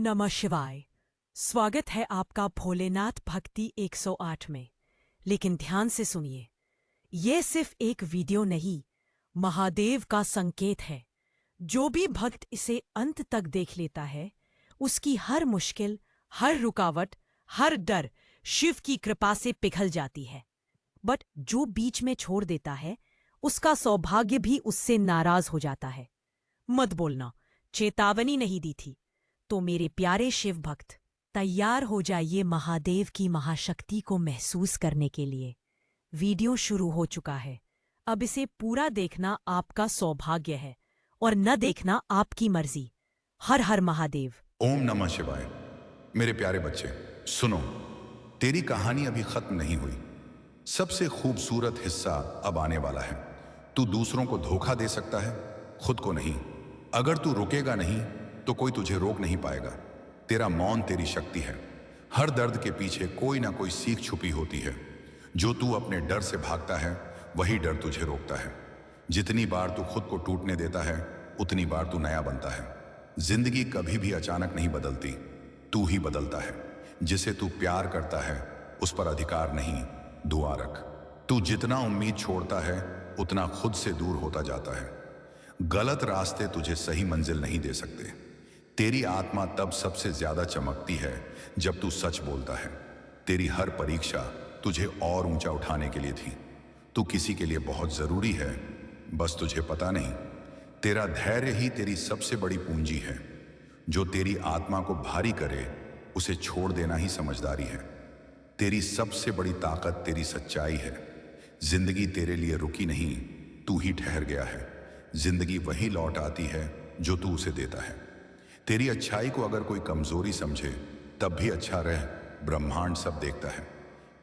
नमः शिवाय। स्वागत है आपका भोलेनाथ भक्ति 108 में। लेकिन ध्यान से सुनिए, ये सिर्फ एक वीडियो नहीं, महादेव का संकेत है। जो भी भक्त इसे अंत तक देख लेता है, उसकी हर मुश्किल, हर रुकावट, हर डर शिव की कृपा से पिघल जाती है। बट जो बीच में छोड़ देता है, उसका सौभाग्य भी उससे नाराज हो जाता है। मत बोलना, चेतावनी नहीं दी थी। तो मेरे प्यारे शिव भक्त, तैयार हो जाइए महादेव की महाशक्ति को महसूस करने के लिए। वीडियो शुरू हो चुका है। अब इसे पूरा देखना आपका सौभाग्य है और न देखना आपकी मर्जी। हर हर महादेव। ओम नमः शिवाय। मेरे प्यारे बच्चे सुनो, तेरी कहानी अभी खत्म नहीं हुई। सबसे खूबसूरत हिस्सा अब आने वाला है। तू दूसरों को धोखा दे सकता है, खुद को नहीं। अगर तू रुकेगा नहीं तो कोई तुझे रोक नहीं पाएगा। तेरा मौन तेरी शक्ति है। हर दर्द के पीछे कोई ना कोई सीख छुपी होती है। जो तू अपने डर से भागता है, वही डर तुझे रोकता है। जितनी बार तू खुद को टूटने देता है, उतनी बार तू नया बनता है। जिंदगी कभी भी अचानक नहीं बदलती, तू ही बदलता है। जिसे तू प्यार करता है, उस पर अधिकार नहीं, दुआ रख। तू जितना उम्मीद छोड़ता है, उतना खुद से दूर होता जाता है। गलत रास्ते तुझे सही मंजिल नहीं दे सकते। तेरी आत्मा तब सबसे ज्यादा चमकती है जब तू सच बोलता है। तेरी हर परीक्षा तुझे और ऊंचा उठाने के लिए थी। तू किसी के लिए बहुत जरूरी है, बस तुझे पता नहीं। तेरा धैर्य ही तेरी सबसे बड़ी पूंजी है। जो तेरी आत्मा को भारी करे, उसे छोड़ देना ही समझदारी है। तेरी सबसे बड़ी ताकत तेरी सच्चाई है। जिंदगी तेरे लिए रुकी नहीं, तू ही ठहर गया है। जिंदगी वही लौट आती है जो तू उसे देता है। तेरी अच्छाई को अगर कोई कमजोरी समझे, तब भी अच्छा रह, ब्रह्मांड सब देखता है।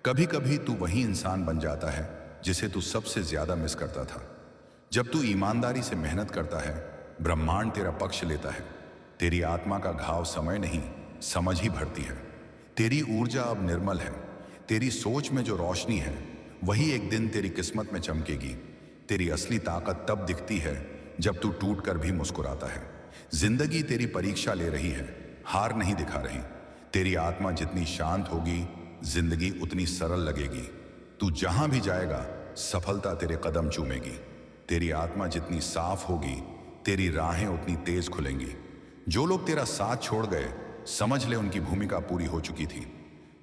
कभी कभी तू वही इंसान बन जाता है जिसे तू सबसे ज्यादा मिस करता था। जब तू ईमानदारी से मेहनत करता है, ब्रह्मांड तेरा पक्ष लेता है। तेरी आत्मा का घाव समय नहीं, समझ ही भरती है। तेरी ऊर्जा अब निर्मल है। तेरी सोच में जो रोशनी है, वही एक दिन तेरी किस्मत में चमकेगी। तेरी असली ताकत तब दिखती है जब तू टूट कर भी मुस्कुराता है। जिंदगी तेरी परीक्षा ले रही है, हार नहीं दिखा रही। तेरी आत्मा जितनी शांत होगी, जिंदगी उतनी सरल लगेगी। तू जहां भी जाएगा, सफलता तेरे कदम चूमेगी। तेरी आत्मा जितनी साफ होगी, तेरी राहें उतनी तेज खुलेंगी। जो लोग तेरा साथ छोड़ गए, समझ ले उनकी भूमिका पूरी हो चुकी थी।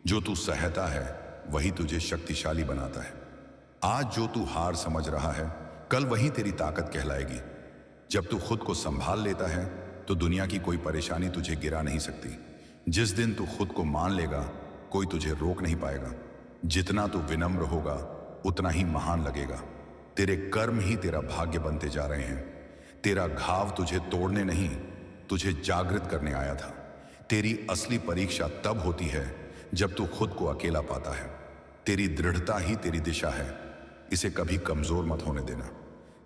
जो तू सहता है, वही तुझे शक्तिशाली बनाता है। आज जो तू हार समझ रहा है, कल वही तेरी ताकत कहलाएगी। जब तू खुद को संभाल लेता है, तो दुनिया की कोई परेशानी तुझे गिरा नहीं सकती। जिस दिन तू खुद को मान लेगा, कोई तुझे रोक नहीं पाएगा। जितना तू विनम्र होगा, उतना ही महान लगेगा। तेरे कर्म ही तेरा भाग्य बनते जा रहे हैं। तेरा घाव तुझे तोड़ने नहीं, तुझे जागृत करने आया था। तेरी असली परीक्षा तब होती है जब तू खुद को अकेला पाता है। तेरी दृढ़ता ही तेरी दिशा है, इसे कभी कमजोर मत होने देना।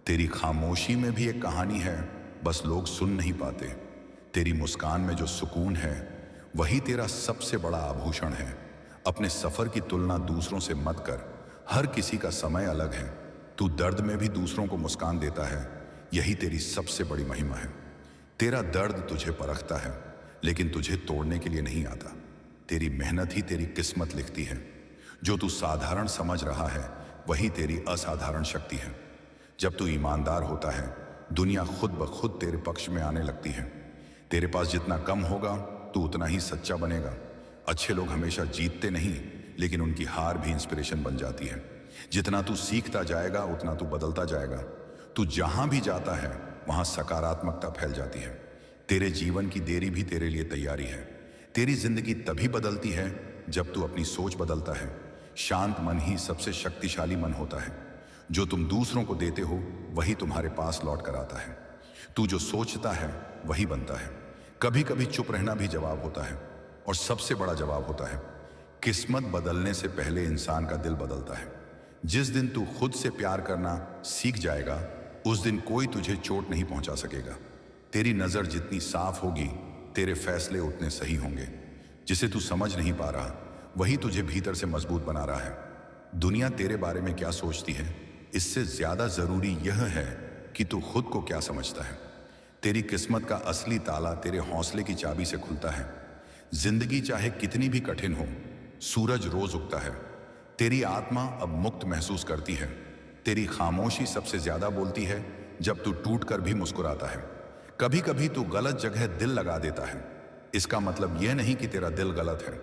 तेरी खामोशी में भी एक कहानी है, बस लोग सुन नहीं पाते। तेरी मुस्कान में जो सुकून है, वही तेरा सबसे बड़ा आभूषण है। अपने सफर की तुलना दूसरों से मत कर, हर किसी का समय अलग है। तू दर्द में भी दूसरों को मुस्कान देता है, यही तेरी सबसे बड़ी महिमा है। तेरा दर्द तुझे परखता है, लेकिन तुझे तोड़ने के लिए नहीं आता। तेरी मेहनत ही तेरी किस्मत लिखती है। जो तू साधारण समझ रहा है, वही तेरी असाधारण शक्ति है। जब तू ईमानदार होता है, दुनिया खुद ब खुद तेरे पक्ष में आने लगती है। तेरे पास जितना कम होगा, तू उतना ही सच्चा बनेगा। अच्छे लोग हमेशा जीतते नहीं, लेकिन उनकी हार भी इंस्पिरेशन बन जाती है। जितना तू सीखता जाएगा, उतना तू बदलता जाएगा। तू जहां भी जाता है, वहां सकारात्मकता फैल जाती है। तेरे जीवन की देरी भी तेरे लिए तैयारी है। तेरी जिंदगी तभी बदलती है जब तू अपनी सोच बदलता है। शांत मन ही सबसे शक्तिशाली मन होता है। जो तुम दूसरों को देते हो, वही तुम्हारे पास लौट कर आता है। तू जो सोचता है, वही बनता है। कभी कभी चुप रहना भी जवाब होता है, और सबसे बड़ा जवाब होता है। किस्मत बदलने से पहले इंसान का दिल बदलता है। जिस दिन तू खुद से प्यार करना सीख जाएगा, उस दिन कोई तुझे चोट नहीं पहुंचा सकेगा। तेरी नजर जितनी साफ होगी, तेरे फैसले उतने सही होंगे। जिसे तू समझ नहीं पा रहा, वही तुझे भीतर से मजबूत बना रहा है। दुनिया तेरे बारे में क्या सोचती है, इससे ज्यादा जरूरी यह है कि तू खुद को क्या समझता है। तेरी किस्मत का असली ताला तेरे हौसले की चाबी से खुलता है। जिंदगी चाहे कितनी भी कठिन हो, सूरज रोज उगता है। तेरी आत्मा अब मुक्त महसूस करती है। तेरी खामोशी सबसे ज्यादा बोलती है जब तू टूट कर भी मुस्कुराता है। कभी कभी तू गलत जगह दिल लगा देता है। इसका मतलब यह नहीं कि तेरा दिल गलत है,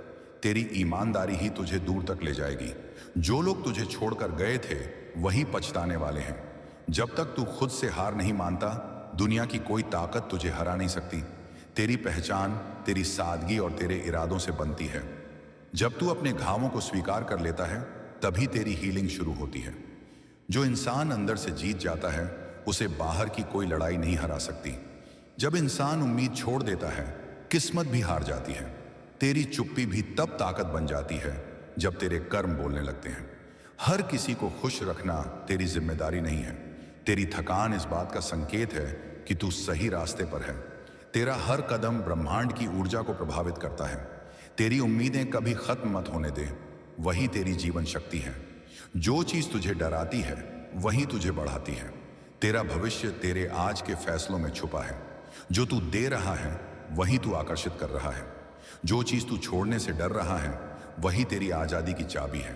तेरी ईमानदारी ही तुझे दूर तक ले जाएगी। जो लोग तुझे छोड़कर गए थे वही पछताने वाले हैं। जब तक तू खुद से हार नहीं मानता, दुनिया की कोई ताकत तुझे हरा नहीं सकती। तेरी पहचान तेरी सादगी और तेरे इरादों से बनती है। जब तू अपने घावों को स्वीकार कर लेता है, तभी तेरी हीलिंग शुरू होती है। जो इंसान अंदर से जीत जाता है, उसे बाहर की कोई लड़ाई नहीं हरा सकती। जब इंसान उम्मीद छोड़ देता है, किस्मत भी हार जाती है। तेरी चुप्पी भी तब ताकत बन जाती है जब तेरे कर्म बोलने लगते हैं। हर किसी को खुश रखना तेरी जिम्मेदारी नहीं है। तेरी थकान इस बात का संकेत है कि तू सही रास्ते पर है। तेरा हर कदम ब्रह्मांड की ऊर्जा को प्रभावित करता है। तेरी उम्मीदें कभी खत्म मत होने दे, वही तेरी जीवन शक्ति है। जो चीज तुझे डराती है वही तुझे बढ़ाती है। तेरा भविष्य तेरे आज के फैसलों में छुपा है। जो तू दे रहा है वही तू आकर्षित कर रहा है। जो चीज तू छोड़ने से डर रहा है वही तेरी आजादी की चाबी है।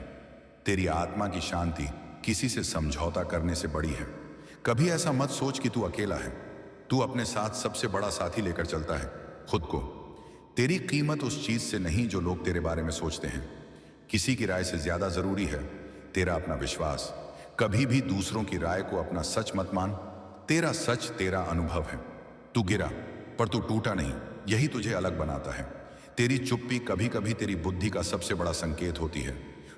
तेरी आत्मा की शांति किसी से समझौता करने से बड़ी है। कभी ऐसा मत सोच कि तू अकेला है। तू अपने साथ सबसे बड़ा साथी लेकर चलता है, खुद को। तेरी कीमत उस चीज से नहीं जो लोग तेरे बारे में सोचते हैं। किसी की राय से ज्यादा जरूरी है तेरा अपना विश्वास। कभी भी दूसरों की राय को अपना सच मत मान। तेरा सच तेरा अनुभव है। तू गिरा पर तू टूटा नहीं, यही तुझे अलग बनाता है। तेरी चुप्पी कभी कभी तेरी बुद्धि का सबसे बड़ा संकेत होती है।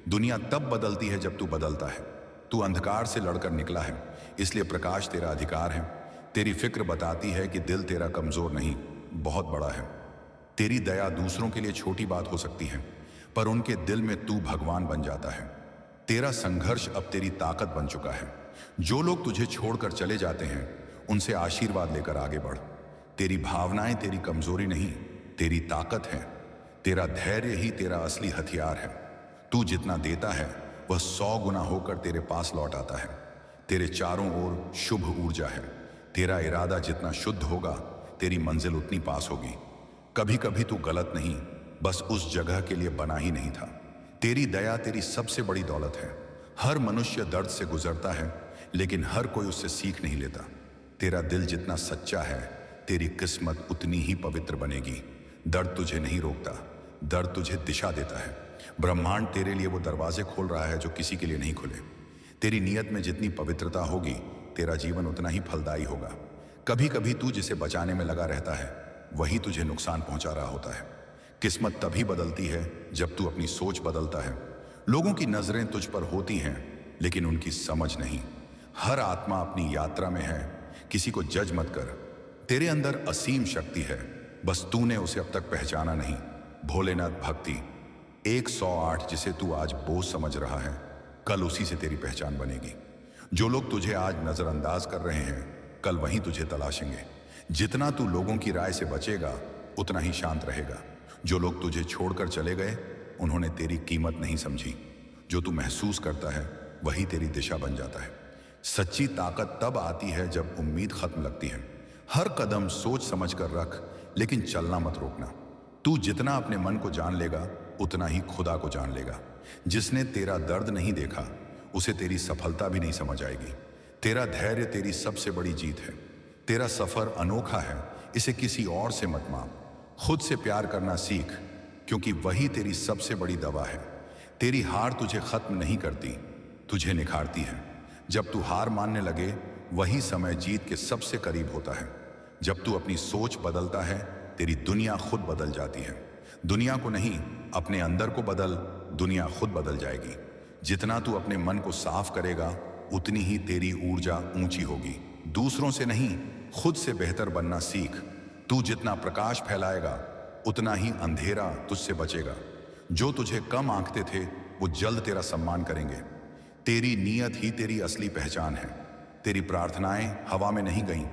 दुनिया तब बदलती है जब तू बदलता है। तू अंधकार से लड़कर निकला है, इसलिए प्रकाश तेरा अधिकार है। तेरी फिक्र बताती है कि दिल तेरा कमजोर नहीं, बहुत बड़ा है। तेरी दया दूसरों के लिए छोटी बात हो सकती है, पर उनके दिल में तू भगवान बन जाता है। तेरा संघर्ष अब तेरी ताकत बन चुका है। जो लोग तुझे छोड़कर चले जाते हैं, उनसे आशीर्वाद लेकर आगे बढ़। तेरी भावनाएं तेरी कमजोरी नहीं, तेरी ताकत है। तेरा धैर्य ही तेरा असली हथियार है। तू जितना देता है वह 100 गुना होकर तेरे पास लौट आता है। तेरे चारों ओर शुभ ऊर्जा है। तेरा इरादा जितना शुद्ध होगा, तेरी मंजिल उतनी पास होगी। कभी कभी तू गलत नहीं, बस उस जगह के लिए बना ही नहीं था। तेरी दया तेरी सबसे बड़ी दौलत है। हर मनुष्य दर्द से गुजरता है, लेकिन हर कोई उससे सीख नहीं लेता। तेरा दिल जितना सच्चा है, तेरी किस्मत उतनी ही पवित्र बनेगी। दर्द तुझे नहीं रोकता, दर्द तुझे दिशा देता है। ब्रह्मांड तेरे लिए वो दरवाजे खोल रहा है जो किसी के लिए नहीं खुले। तेरी नीयत में जितनी पवित्रता होगी, तेरा जीवन उतना ही फलदायी होगा। कभी कभी तू जिसे बचाने में लगा रहता है, वही तुझे नुकसान पहुंचा रहा होता है। किस्मत तभी बदलती है जब तू अपनी सोच बदलता है। लोगों की नजरें तुझ पर होती हैं, लेकिन उनकी समझ नहीं। हर आत्मा अपनी यात्रा में है, किसी को जज मत कर। तेरे अंदर असीम शक्ति है, बस तूने उसे अब तक पहचाना नहीं। भोलेनाथ भक्ति 108 जिसे तू आज बोझ समझ रहा है, कल उसी से तेरी पहचान बनेगी। जो लोग तुझे आज नजरअंदाज कर रहे हैं, कल वहीं तुझे तलाशेंगे। जितना तू लोगों की राय से बचेगा, उतना ही शांत रहेगा। जो लोग तुझे छोड़कर चले गए, उन्होंने तेरी कीमत नहीं समझी। जो तू महसूस करता है, वही तेरी दिशा बन जाता है। सच्ची ताकत तब आती है जब उम्मीद खत्म लगती है। हर कदम सोच समझ कर रख, लेकिन चलना मत रोकना। तू जितना अपने मन को जान लेगा, उतना ही खुदा को जान लेगा। जिसने तेरा दर्द नहीं देखा, उसे तेरी सफलता भी नहीं समझ आएगी। तेरा धैर्य तेरी सबसे बड़ी जीत है। तेरा सफर अनोखा है, इसे किसी और से मत माप। खुद से प्यार करना सीख, क्योंकि वही तेरी सबसे बड़ी दवा है। तेरी हार तुझे खत्म नहीं करती, तुझे निखारती है। जब तू हार मानने लगे, वही समय जीत के सबसे करीब होता है। जब तू अपनी सोच बदलता है, तेरी दुनिया खुद बदल जाती है। दुनिया को नहीं, अपने अंदर को बदल, दुनिया खुद बदल जाएगी। जितना तू अपने मन को साफ करेगा, उतनी ही तेरी ऊर्जा ऊंची होगी। दूसरों से नहीं, खुद से बेहतर बनना सीख। तू जितना प्रकाश फैलाएगा, उतना ही अंधेरा तुझसे बचेगा। जो तुझे कम आंकते थे, वो जल्द तेरा सम्मान करेंगे। तेरी नीयत ही तेरी असली पहचान है। तेरी प्रार्थनाएं हवा में नहीं गईं,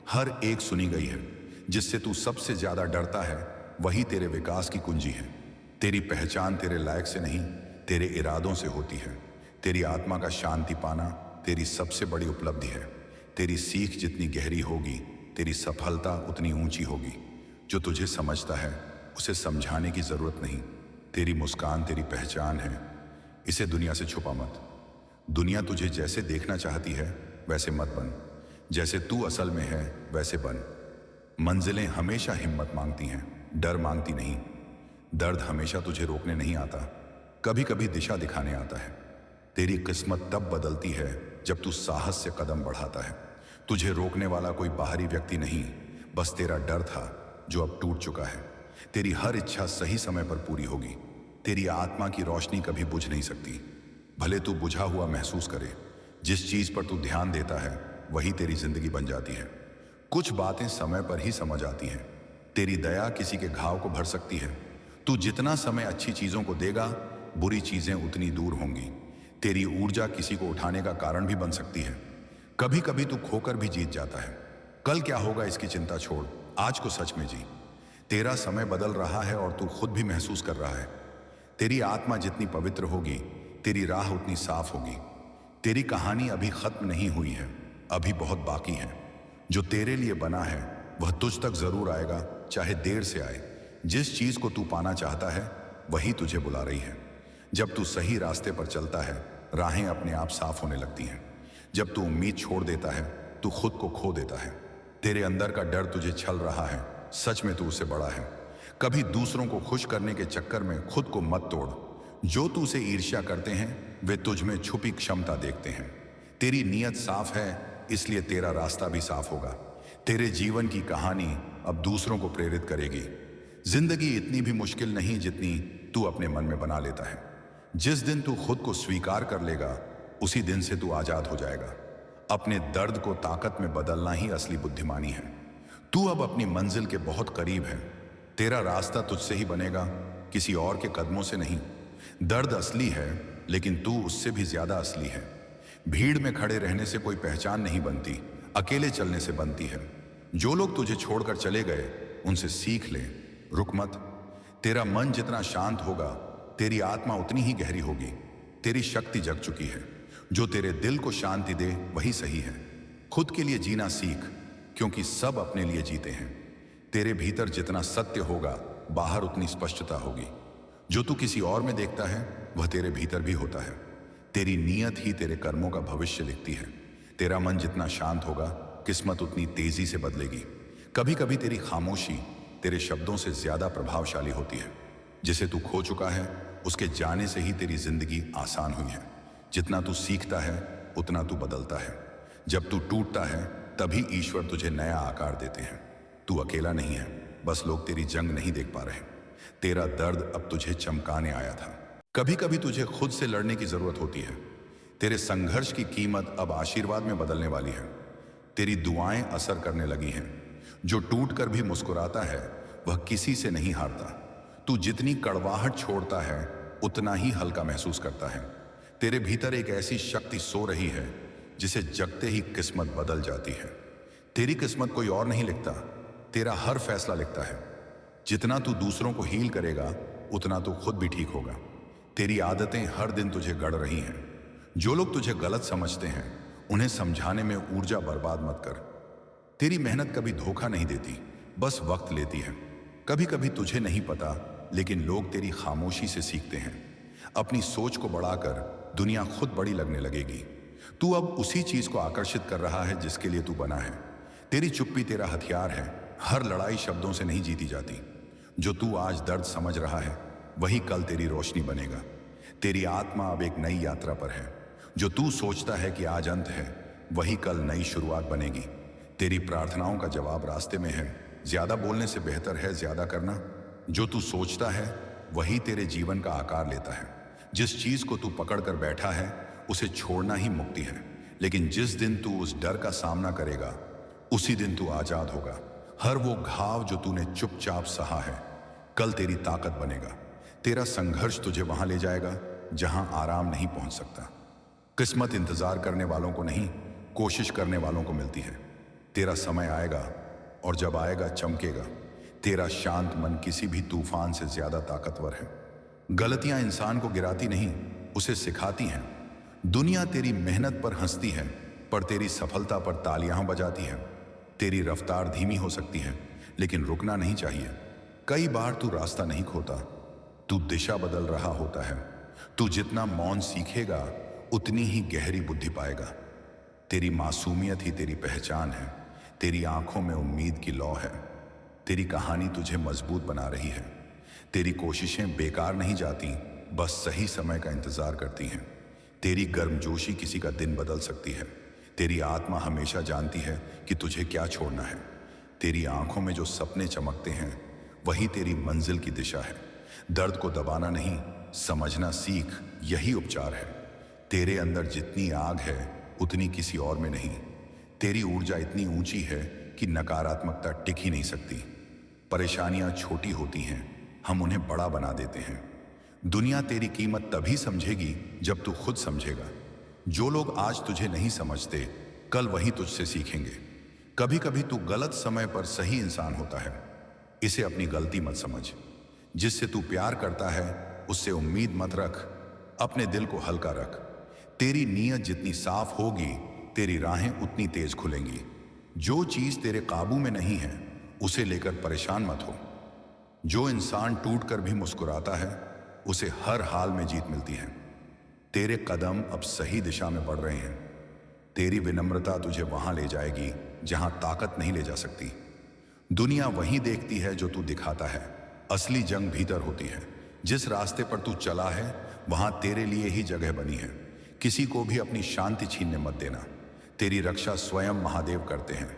हर एक सुनी गई है। जिससे तू सबसे ज्यादा डरता है, वही तेरे विकास की कुंजी है। तेरी पहचान तेरे लायक से नहीं, तेरे इरादों से होती है। तेरी आत्मा का शांति पाना तेरी सबसे बड़ी उपलब्धि है। तेरी सीख जितनी गहरी होगी, तेरी सफलता उतनी ऊंची होगी। जो तुझे समझता है उसे समझाने की जरूरत नहीं। तेरी मुस्कान तेरी पहचान है, इसे दुनिया से छुपा मत। दुनिया तुझे जैसे देखना चाहती है वैसे मत बन, जैसे तू असल में है वैसे बन। मंजिलें हमेशा हिम्मत मांगती हैं, डर मांगती नहीं। दर्द हमेशा तुझे रोकने नहीं आता, कभी कभी दिशा दिखाने आता है। तेरी किस्मत तब बदलती है जब तू साहस से कदम बढ़ाता है। तुझे रोकने वाला कोई बाहरी व्यक्ति नहीं, बस तेरा डर था जो अब टूट चुका है। तेरी हर इच्छा सही समय पर पूरी होगी। तेरी आत्मा की रोशनी कभी बुझ नहीं सकती, भले तू बुझा हुआ महसूस करे। जिस चीज पर तू ध्यान देता है वही तेरी जिंदगी बन जाती है। कुछ बातें समय पर ही समझ आती हैं। तेरी दया किसी के घाव को भर सकती है। तू जितना समय अच्छी चीजों को देगा, बुरी चीजें उतनी दूर होंगी। तेरी ऊर्जा किसी को उठाने का कारण भी बन सकती है। कभी कभी तू खोकर भी जीत जाता है। कल क्या होगा इसकी चिंता छोड़, आज को सच में जी। तेरा समय बदल रहा है और तू खुद भी महसूस कर रहा है। तेरी आत्मा जितनी पवित्र होगी, तेरी राह उतनी साफ होगी। तेरी कहानी अभी खत्म नहीं हुई है, अभी बहुत बाकी है। जो तेरे लिए बना है वह तुझ तक जरूर आएगा, चाहे देर से आए। जिस चीज को तू पाना चाहता है वही तुझे बुला रही है। जब तू सही रास्ते पर चलता है, राहें अपने आप साफ होने लगती हैं। जब तू उम्मीद छोड़ देता है, तू खुद को खो देता है। तेरे अंदर का डर तुझे छल रहा है, सच में तू उससे बड़ा है। कभी दूसरों को खुश करने के चक्कर में खुद को मत तोड़। जो तू से ईर्ष्या करते हैं वे तुझ में छुपी क्षमता देखते हैं। तेरी नीयत साफ है, इसलिए तेरा रास्ता भी साफ होगा। तेरे जीवन की कहानी अब दूसरों को प्रेरित करेगी। जिंदगी इतनी भी मुश्किल नहीं जितनी तू अपने मन में बना लेता है। जिस दिन तू खुद को स्वीकार कर लेगा, उसी दिन से तू आजाद हो जाएगा। अपने दर्द को ताकत में बदलना ही असली बुद्धिमानी है। तू अब अपनी मंजिल के बहुत करीब है। तेरा रास्ता तुझसे ही बनेगा, किसी और के कदमों से नहीं। दर्द असली है, लेकिन तू उससे भी ज्यादा असली है। भीड़ में खड़े रहने से कोई पहचान नहीं बनती, अकेले चलने से बनती है। जो लोग तुझे छोड़कर चले गए उनसे सीख ले, रुक मत। तेरा मन जितना शांत होगा, तेरी आत्मा उतनी ही गहरी होगी। तेरी शक्ति जग चुकी है। जो तेरे दिल को शांति दे वही सही है। खुद के लिए जीना सीख, क्योंकि सब अपने लिए जीते हैं। तेरे भीतर जितना सत्य होगा, बाहर उतनी स्पष्टता होगी। जो तू किसी और में देखता है वह तेरे भीतर भी होता है। तेरी नीयत ही तेरे कर्मों का भविष्य लिखती है। तेरा मन जितना शांत होगा, किस्मत उतनी तेजी से बदलेगी। कभी कभी तेरी खामोशी तेरे शब्दों से ज्यादा प्रभावशाली होती है। जिसे तू खो चुका है उसके जाने से ही तेरी जिंदगी आसान हुई है। जितना तू सीखता है उतना तू बदलता है। जब तू टूटता है तभी ईश्वर तुझे नया आकार देते हैं। तू अकेला नहीं है, बस लोग तेरी जंग नहीं देख पा रहे। तेरा दर्द अब तुझे चमकाने आया था। कभी कभी तुझे खुद से लड़ने की जरूरत होती है। तेरे संघर्ष की कीमत अब आशीर्वाद में बदलने वाली है। तेरी दुआएं असर करने लगी हैं। जो टूट कर भी मुस्कुराता है वह किसी से नहीं हारता। तू जितनी कड़वाहट छोड़ता है उतना ही हल्का महसूस करता है। तेरे भीतर एक ऐसी शक्ति सो रही है जिसे जगते ही किस्मत बदल जाती है। तेरी किस्मत कोई और नहीं लिखता, तेरा हर फैसला लिखता है। जितना तू दूसरों को हील करेगा उतना तू खुद भी ठीक होगा। तेरी आदतें हर दिन तुझे गढ़ रही हैं। जो लोग तुझे गलत समझते हैं उन्हें समझाने में ऊर्जा बर्बाद मत कर। तेरी मेहनत कभी धोखा नहीं देती, बस वक्त लेती है। कभी कभी तुझे नहीं पता, लेकिन लोग तेरी खामोशी से सीखते हैं। अपनी सोच को बढ़ाकर दुनिया खुद बड़ी लगने लगेगी। तू अब उसी चीज को आकर्षित कर रहा है जिसके लिए तू बना है। तेरी चुप्पी तेरा हथियार है। हर लड़ाई शब्दों से नहीं जीती जाती। जो तू आज दर्द समझ रहा है वही कल तेरी रोशनी बनेगा। तेरी आत्मा अब एक नई यात्रा पर है। जो तू सोचता है कि आज अंत है, वही कल नई शुरुआत बनेगी। तेरी प्रार्थनाओं का जवाब रास्ते में है। ज्यादा बोलने से बेहतर है ज्यादा करना। जो तू सोचता है वही तेरे जीवन का आकार लेता है। जिस चीज को तू पकड़ कर बैठा है उसे छोड़ना ही मुक्ति है। लेकिन जिस दिन तू उस डर का सामना करेगा उसी दिन तू आजाद होगा। हर वो घाव जो तूने चुपचाप सहा है कल तेरी ताकत बनेगा। तेरा संघर्ष तुझे वहां ले जाएगा जहां आराम नहीं पहुंच सकता। किस्मत इंतजार करने वालों को नहीं, कोशिश करने वालों को मिलती है। तेरा समय आएगा और जब आएगा चमकेगा। तेरा शांत मन किसी भी तूफान से ज्यादा ताकतवर है। गलतियां इंसान को गिराती नहीं, उसे सिखाती हैं। दुनिया तेरी मेहनत पर हंसती है पर तेरी सफलता पर तालियां बजाती है। तेरी रफ्तार धीमी हो सकती है, लेकिन रुकना नहीं चाहिए। कई बार तू रास्ता नहीं खोता, तू दिशा बदल रहा होता है। तू जितना मौन सीखेगा उतनी ही गहरी बुद्धि पाएगा। तेरी मासूमियत ही तेरी पहचान है। तेरी आंखों में उम्मीद की लौ है। तेरी कहानी तुझे मजबूत बना रही है। तेरी कोशिशें बेकार नहीं जाती, बस सही समय का इंतजार करती हैं। तेरी गर्मजोशी किसी का दिन बदल सकती है। तेरी आत्मा हमेशा जानती है कि तुझे क्या छोड़ना है। तेरी आंखों में जो सपने चमकते हैं वही तेरी मंजिल की दिशा है। दर्द को दबाना नहीं, समझना सीख, यही उपचार है। तेरे अंदर जितनी आग है उतनी किसी और में नहीं। तेरी ऊर्जा इतनी ऊंची है कि नकारात्मकता टिक ही नहीं सकती। परेशानियां छोटी होती हैं, हम उन्हें बड़ा बना देते हैं। दुनिया तेरी कीमत तभी समझेगी जब तू खुद समझेगा। जो लोग आज तुझे नहीं समझते, कल वही तुझसे सीखेंगे। कभी कभी तू गलत समय पर सही इंसान होता है, इसे अपनी गलती मत समझ। जिससे तू प्यार करता है उससे उम्मीद मत रख, अपने दिल को हल्का रख। तेरी नीयत जितनी साफ होगी तेरी राहें उतनी तेज खुलेंगी। जो चीज तेरे काबू में नहीं है उसे लेकर परेशान मत हो। जो इंसान टूट कर भी मुस्कुराता है उसे हर हाल में जीत मिलती है। तेरे कदम अब सही दिशा में बढ़ रहे हैं। तेरी विनम्रता तुझे वहां ले जाएगी जहां ताकत नहीं ले जा सकती। दुनिया वही देखती है जो तू दिखाता है, असली जंग भीतर होती है। जिस रास्ते पर तू चला है वहां तेरे लिए ही जगह बनी है। किसी को भी अपनी शांति छीनने मत देना। तेरी रक्षा स्वयं महादेव करते हैं।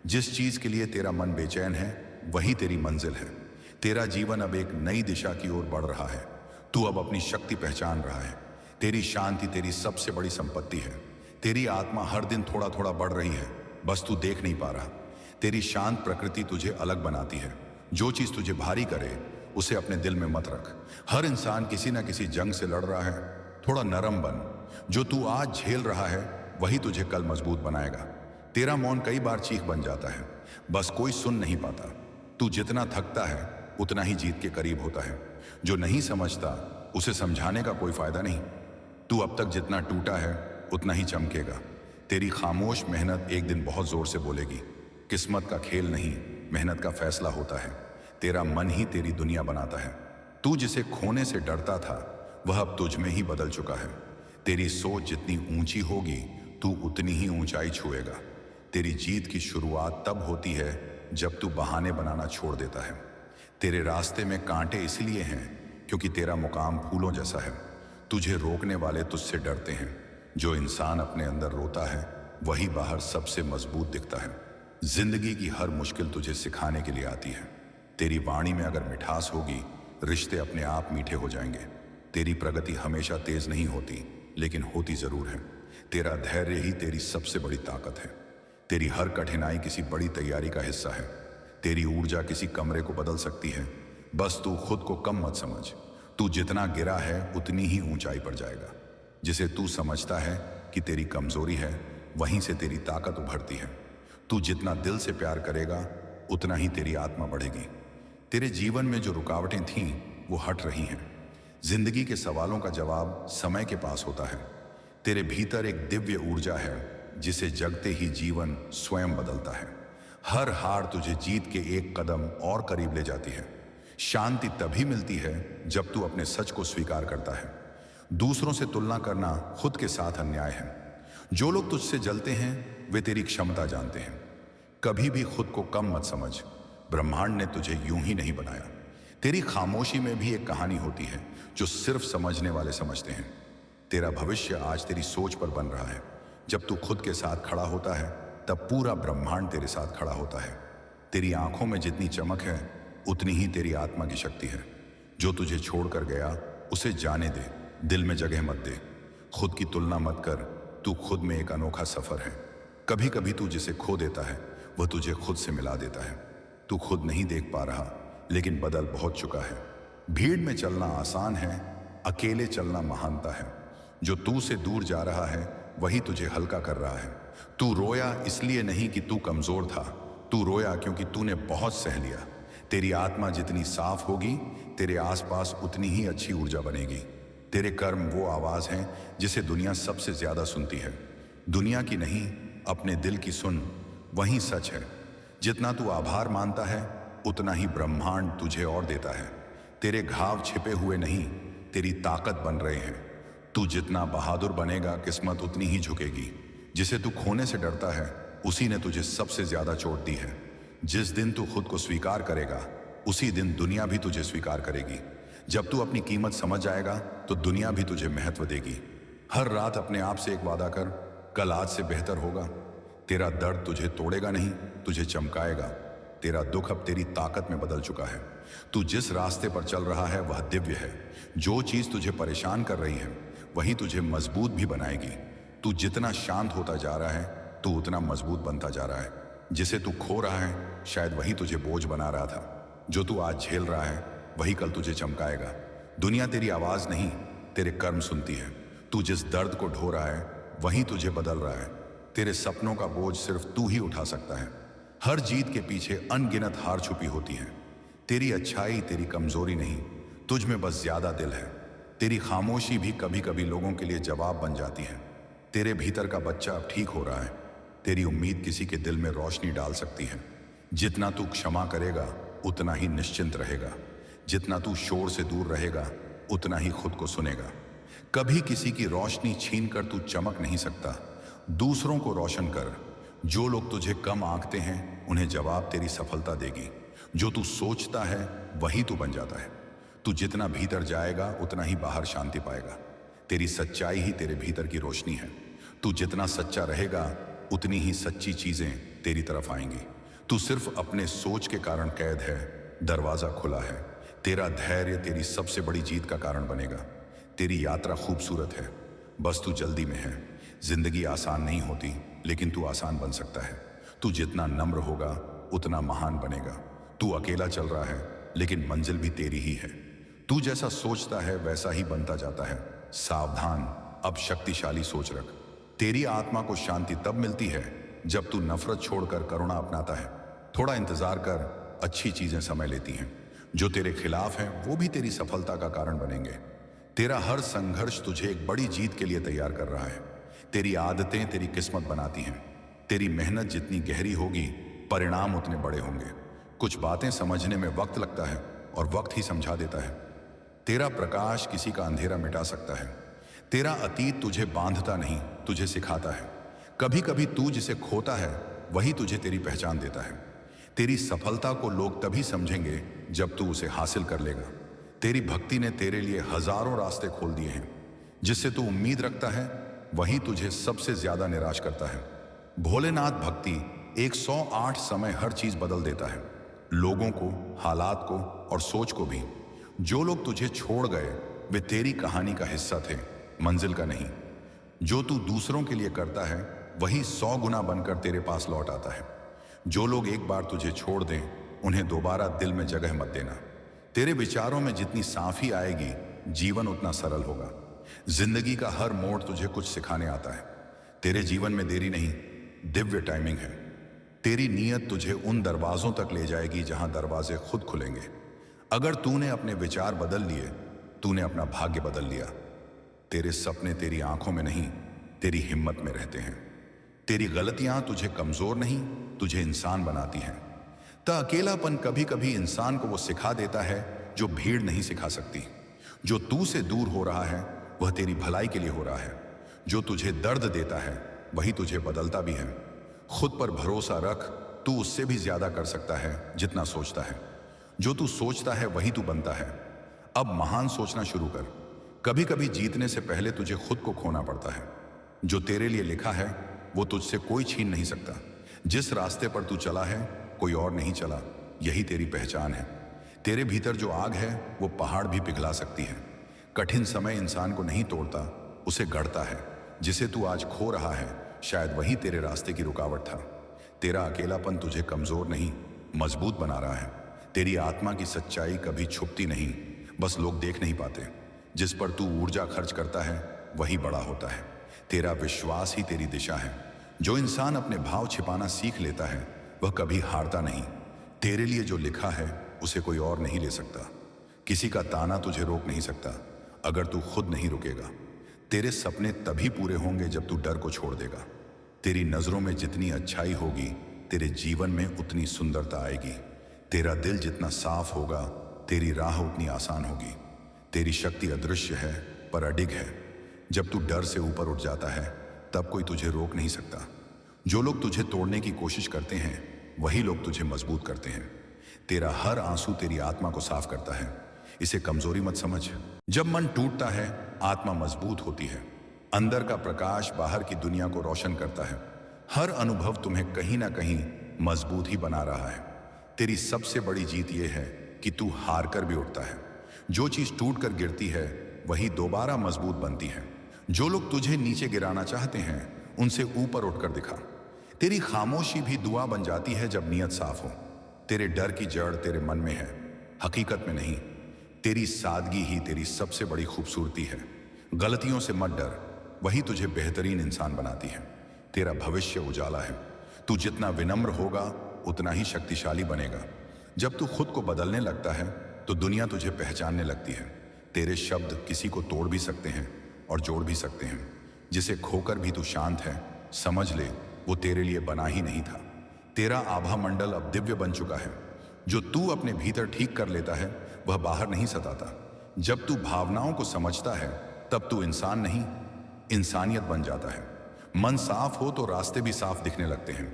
जिस चीज के लिए तेरा मन बेचैन है वही तेरी मंजिल है। तेरा जीवन अब एक नई दिशा की ओर बढ़ रहा है। तू अब अपनी शक्ति पहचान रहा है। तेरी शांति तेरी सबसे बड़ी संपत्ति है। तेरी आत्मा हर दिन थोड़ा थोड़ा बढ़ रही है, बस तू देख नहीं पा रहा। तेरी शांत प्रकृति तुझे अलग बनाती है। जो चीज तुझे भारी करे उसे अपने दिल में मत रख। हर इंसान किसी ना किसी जंग से लड़ रहा है। थोड़ा नरम बन। जो तू आज झेल रहा है वही तुझे कल मजबूत बनाएगा। तेरा मौन कई बार चीख बन जाता है, बस कोई सुन नहीं पाता। तू जितना थकता है उतना ही जीत के करीब होता है। जो नहीं समझता उसे समझाने का कोई फायदा नहीं। तू अब तक जितना टूटा है उतना ही चमकेगा। तेरी खामोश मेहनत एक दिन बहुत जोर से बोलेगी। किस्मत का खेल नहीं, मेहनत का फैसला होता है। तेरा मन ही तेरी दुनिया बनाता है। तू जिसे खोने से डरता था वह अब तुझ में ही बदल चुका है। तेरी सोच जितनी ऊंची होगी तू उतनी ही ऊंचाई छुएगा। तेरी जीत की शुरुआत तब होती है जब तू बहाने बनाना छोड़ देता है। तेरे रास्ते में कांटे इसलिए हैं क्योंकि तेरा मुकाम फूलों जैसा है। तुझे रोकने वाले तुझसे डरते हैं। जो इंसान अपने अंदर रोता है वही बाहर सबसे मजबूत दिखता है। जिंदगी की हर मुश्किल तुझे सिखाने के लिए आती है। तेरी वाणी में अगर मिठास होगी, रिश्ते अपने आप मीठे हो जाएंगे। तेरी प्रगति हमेशा तेज नहीं होती, लेकिन होती जरूर है। तेरा धैर्य ही तेरी सबसे बड़ी ताकत है। तेरी हर कठिनाई किसी बड़ी तैयारी का हिस्सा है। तेरी ऊर्जा किसी कमरे को बदल सकती है। बस तू खुद को कम मत समझ। तू जितना गिरा है उतनी ही ऊंचाई पर जाएगा। जिसे तू समझता है कि तेरी कमजोरी है, वहीं से तेरी ताकत उभरती है। तू जितना दिल से प्यार करेगा उतना ही तेरी आत्मा बढ़ेगी। तेरे जीवन में जो रुकावटें थीं वो हट रही हैं। जिंदगी के सवालों का जवाब समय के पास होता है। तेरे भीतर एक दिव्य ऊर्जा है जिसे जगते ही जीवन स्वयं बदलता है। हर हार तुझे जीत के एक कदम और करीब ले जाती है। शांति तभी मिलती है जब तू अपने सच को स्वीकार करता है। दूसरों से तुलना करना खुद के साथ अन्याय है। जो लोग तुझसे जलते हैं वे तेरी क्षमता जानते हैं। कभी भी खुद को कम मत समझ। ब्रह्मांड ने तुझे यूं ही नहीं बनाया। तेरी खामोशी में भी एक कहानी होती है जो सिर्फ समझने वाले समझते हैं। तेरा भविष्य आज तेरी सोच पर बन रहा है। जब तू खुद के साथ खड़ा होता है तब पूरा ब्रह्मांड तेरे साथ खड़ा होता है। तेरी आंखों में जितनी चमक है उतनी ही तेरी आत्मा की शक्ति है। जो तुझे छोड़कर गया उसे जाने दे, दिल में जगह मत दे। खुद की तुलना मत कर, तू खुद में एक अनोखा सफर है। कभी कभी तू जिसे खो देता है वह तुझे खुद से मिला देता है। तू खुद नहीं देख पा रहा, लेकिन बदल बहुत चुका है। भीड़ में चलना आसान है, अकेले चलना महानता है। जो तू से दूर जा रहा है वही तुझे हल्का कर रहा है। तू रोया इसलिए नहीं कि तू कमजोर था, तू रोया क्योंकि तूने बहुत सह लिया। तेरी आत्मा जितनी साफ होगी तेरे आसपास उतनी ही अच्छी ऊर्जा बनेगी। तेरे कर्म वो आवाज हैं जिसे दुनिया सबसे ज्यादा सुनती है। दुनिया की नहीं, अपने दिल की सुन, वही सच है। जितना तू आभार मानता है उतना ही ब्रह्मांड तुझे और देता है। तेरे घाव छिपे हुए नहीं, तेरी ताकत बन रहे हैं। तू जितना बहादुर बनेगा किस्मत उतनी ही झुकेगी। जिसे तू खोने से डरता है उसी ने तुझे सबसे ज्यादा चोट दी है। जिस दिन तू खुद को स्वीकार करेगा उसी दिन दुनिया भी तुझे स्वीकार करेगी। जब तू अपनी कीमत समझ जाएगा तो दुनिया भी तुझे महत्व देगी। हर रात अपने आप से एक वादा कर, कल आज से बेहतर होगा। तेरा दर्द तुझे तोड़ेगा नहीं, तुझे चमकाएगा। तेरा दुख अब तेरी ताकत में बदल चुका है। तू जिस रास्ते पर चल रहा है वह दिव्य है। जो चीज तुझे परेशान कर रही है वही तुझे मजबूत भी बनाएगी। तू जितना शांत होता जा रहा है तू उतना मजबूत बनता जा रहा है। जिसे तू खो रहा है शायद वही तुझे बोझ बना रहा था। जो तू आज झेल रहा है वही कल तुझे चमकाएगा। दुनिया तेरी आवाज नहीं, तेरे कर्म सुनती है। तू जिस दर्द को ढो रहा है वही तुझे बदल रहा है। तेरे सपनों का बोझ सिर्फ तू ही उठा सकता है। हर जीत के पीछे अनगिनत हार छुपी होती है। तेरी अच्छाई तेरी कमजोरी नहीं, तुझ में बस ज्यादा दिल है। तेरी खामोशी भी कभी कभी लोगों के लिए जवाब बन जाती है। तेरे भीतर का बच्चा अब ठीक हो रहा है। तेरी उम्मीद किसी के दिल में रोशनी डाल सकती है। जितना तू क्षमा करेगा उतना ही निश्चिंत रहेगा। जितना तू शोर से दूर रहेगा उतना ही खुद को सुनेगा। कभी किसी की रोशनी छीन कर तू चमक नहीं सकता। दूसरों को रोशन कर। जो लोग तुझे कम आंकते हैं उन्हें जवाब तेरी सफलता देगी। जो तू सोचता है वही तू बन जाता है। तू जितना भीतर जाएगा उतना ही बाहर शांति पाएगा। तेरी सच्चाई ही तेरे भीतर की रोशनी है। तू जितना सच्चा रहेगा उतनी ही सच्ची चीजें तेरी तरफ आएंगी। तू सिर्फ अपने सोच के कारण कैद है, दरवाजा खुला है। तेरा धैर्य तेरी सबसे बड़ी जीत का कारण बनेगा। तेरी यात्रा खूबसूरत है, बस तू जल्दी में है। जिंदगी आसान नहीं होती लेकिन तू आसान बन सकता है। तू जितना नम्र होगा उतना महान बनेगा। तू अकेला चल रहा है लेकिन मंजिल भी तेरी ही है। तू जैसा सोचता है वैसा ही बनता जाता है। सावधान, अब शक्तिशाली सोच रख। तेरी आत्मा को शांति तब मिलती है जब तू नफरत छोड़कर करुणा अपनाता है। थोड़ा इंतजार कर, अच्छी चीजें समय लेती हैं। जो तेरे खिलाफ हैं वो भी तेरी सफलता का कारण बनेंगे। तेरा हर संघर्ष तुझे एक बड़ी जीत के लिए तैयार कर रहा है। तेरी आदतें तेरी किस्मत बनाती हैं। तेरी मेहनत जितनी गहरी होगी परिणाम उतने बड़े होंगे। कुछ बातें समझने में वक्त लगता है और वक्त ही समझा देता है। तेरा प्रकाश किसी का अंधेरा मिटा सकता है। तेरा अतीत तुझे बांधता नहीं, तुझे सिखाता है। कभी कभी तू जिसे खोता है वही तुझे तेरी पहचान देता है। तेरी सफलता को लोग तभी समझेंगे जब तू उसे हासिल कर लेगा। तेरी भक्ति ने तेरे लिए हजारों रास्ते खोल दिए हैं। जिससे तू उम्मीद रखता है वही तुझे सबसे ज्यादा निराश करता है। भोलेनाथ भक्ति 108 समय हर चीज बदल देता है। लोगों को, हालात को और सोच को भी। जो लोग तुझे छोड़ गए वे तेरी कहानी का हिस्सा थे, मंजिल का नहीं। जो तू दूसरों के लिए करता है वही 100 गुना बनकर तेरे पास लौट आता है। जो लोग एक बार तुझे छोड़ दें उन्हें दोबारा दिल में जगह मत देना। तेरे विचारों में जितनी साफी आएगी जीवन उतना सरल होगा। जिंदगी का हर मोड़ तुझे कुछ सिखाने आता है। तेरे जीवन में देरी नहीं, दिव्य टाइमिंग है। तेरी नीयत तुझे उन दरवाजों तक ले जाएगी जहां दरवाजे खुद खुलेंगे। अगर तूने अपने विचार बदल लिए, तूने अपना भाग्य बदल लिया। तेरे सपने तेरी आंखों में नहीं, तेरी हिम्मत में रहते हैं। तेरी गलतियां तुझे कमजोर नहीं, तुझे इंसान बनाती हैं। अकेलापन कभी कभी इंसान को वो सिखा देता है जो भीड़ नहीं सिखा सकती। जो तू से दूर हो रहा है वह तेरी भलाई के लिए हो रहा है। जो तुझे दर्द देता है वही तुझे बदलता भी है। खुद पर भरोसा रख, तू उससे भी ज्यादा कर सकता है जितना सोचता है। जो तू सोचता है वही तू बनता है। अब महान सोचना शुरू कर। कभी कभी जीतने से पहले तुझे खुद को खोना पड़ता है। जो तेरे लिए लिखा है वो तुझसे कोई छीन नहीं सकता। जिस रास्ते पर तू चला है कोई और नहीं चला, यही तेरी पहचान है। तेरे भीतर जो आग है वो पहाड़ भी पिघला सकती है। कठिन समय इंसान को नहीं तोड़ता, उसे गढ़ता है। जिसे तू आज खो रहा है शायद वही तेरे रास्ते की रुकावट था। तेरा अकेलापन तुझे कमजोर नहीं, मजबूत बना रहा है। तेरी आत्मा की सच्चाई कभी छुपती नहीं, बस लोग देख नहीं पाते। जिस पर तू ऊर्जा खर्च करता है वही बड़ा होता है। तेरा विश्वास ही तेरी दिशा है। जो इंसान अपने भाव छिपाना सीख लेता है वह कभी हारता नहीं। तेरे लिए जो लिखा है उसे कोई और नहीं ले सकता। किसी का ताना तुझे रोक नहीं सकता अगर तू खुद नहीं रुकेगा। तेरे सपने तभी पूरे होंगे जब तू डर को छोड़ देगा। तेरी नजरों में जितनी अच्छाई होगी तेरे जीवन में उतनी सुंदरता आएगी। तेरा दिल जितना साफ होगा, तेरी राह उतनी आसान होगी। तेरी शक्ति अदृश्य है पर अडिग है। जब तू डर से ऊपर उठ जाता है तब कोई तुझे रोक नहीं सकता। जो लोग तुझे तोड़ने की कोशिश करते हैं वही लोग तुझे मजबूत करते हैं। तेरा हर आंसू तेरी आत्मा को साफ करता है। इसे कमजोरी मत समझ। जब मन टूटता है आत्मा मजबूत होती है। अंदर का प्रकाश बाहर की दुनिया को रोशन करता है। हर अनुभव तुम्हें कहीं ना कहीं मजबूत ही बना रहा है। तेरी सबसे बड़ी जीत यह है कि तू हार कर भी उठता है। जो चीज टूट कर गिरती है वही दोबारा मजबूत बनती है। जो लोग तुझे नीचे गिराना चाहते हैं उनसे ऊपर उठकर दिखा। तेरी खामोशी भी दुआ बन जाती है जब नीयत साफ हो। तेरे डर की जड़ तेरे मन में है, हकीकत में नहीं। तेरी सादगी ही तेरी सबसे बड़ी खूबसूरती है। गलतियों से मत डर, वही तुझे बेहतरीन इंसान बनाती है। तेरा भविष्य उजाला है। तू जितना विनम्र होगा उतना ही शक्तिशाली बनेगा। जब तू खुद को बदलने लगता है तो दुनिया तुझे पहचानने लगती है। तेरे शब्द किसी को तोड़ भी सकते हैं और जोड़ भी सकते हैं। जिसे खोकर भी तू शांत है, समझ ले वो तेरे लिए बना ही नहीं था। तेरा आभा मंडल अब दिव्य बन चुका है। जो तू अपने भीतर ठीक कर लेता है वह बाहर नहीं सताता। जब तू भावनाओं को समझता है तब तू इंसान नहीं, इंसानियत बन जाता है। मन साफ हो तो रास्ते भी साफ दिखने लगते हैं।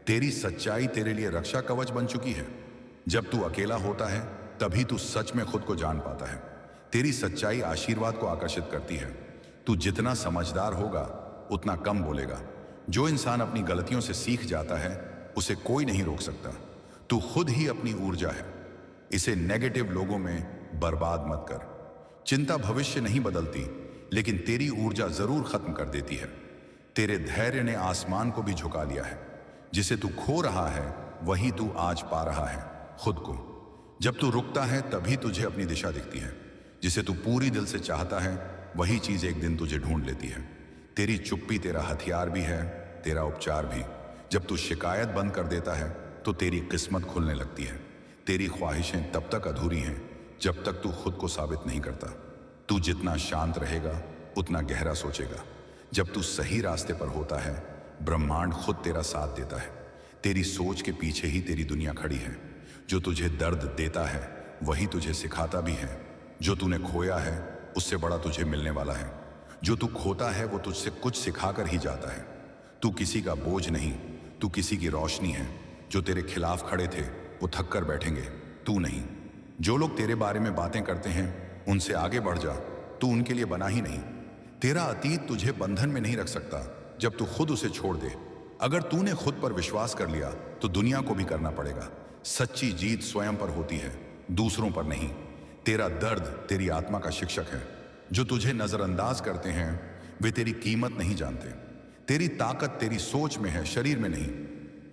तेरी सच्चाई तेरे लिए रक्षा कवच बन चुकी है। जब तू अकेला होता है तभी तू सच में खुद को जान पाता है। तेरी सच्चाई आशीर्वाद को आकर्षित करती है। तू जितना समझदार होगा उतना कम बोलेगा। जो इंसान अपनी गलतियों से सीख जाता है उसे कोई नहीं रोक सकता। तू खुद ही अपनी ऊर्जा है। इसे नेगेटिव लोगों में बर्बाद मत कर। चिंता भविष्य नहीं बदलती, लेकिन तेरी ऊर्जा जरूर खत्म कर देती है। तेरे धैर्य ने आसमान को भी झुका लिया है। जिसे तू खो रहा है वही तू आज पा रहा है, खुद को। जब तू रुकता है तभी तुझे अपनी दिशा दिखती है। जिसे तू पूरी दिल से चाहता है वही चीज एक दिन तुझे ढूंढ लेती है। तेरी चुप्पी तेरा हथियार भी है, तेरा उपचार भी। जब तू शिकायत बंद कर देता है तो तेरी किस्मत खुलने लगती है। तेरी ख्वाहिशें तब तक अधूरी हैं जब तक तू खुद को साबित नहीं करता। तू जितना शांत रहेगा उतना गहरा सोचेगा। जब तू सही रास्ते पर होता है ब्रह्मांड खुद तेरा साथ देता है। तेरी सोच के पीछे ही तेरी दुनिया खड़ी है। जो तुझे दर्द देता है वही तुझे सिखाता भी है। जो तूने खोया है उससे बड़ा तुझे मिलने वाला है। जो तू खोता है वो तुझसे कुछ सिखाकर ही जाता है। तू किसी का बोझ नहीं, तू किसी की रोशनी है। जो तेरे खिलाफ खड़े थे वो थक कर बैठेंगे, तू नहीं। जो लोग तेरे बारे में बातें करते हैं उनसे आगे बढ़ जा, तू उनके लिए बना ही नहीं। तेरा अतीत तुझे बंधन में नहीं रख सकता जब तू खुद उसे छोड़ दे। अगर तूने खुद पर विश्वास कर लिया तो दुनिया को भी करना पड़ेगा। सच्ची जीत स्वयं पर होती है, दूसरों पर नहीं। तेरा दर्द तेरी आत्मा का शिक्षक है। जो तुझे नजरअंदाज करते हैं वे तेरी कीमत नहीं जानते। तेरी ताकत तेरी सोच में है, शरीर में नहीं।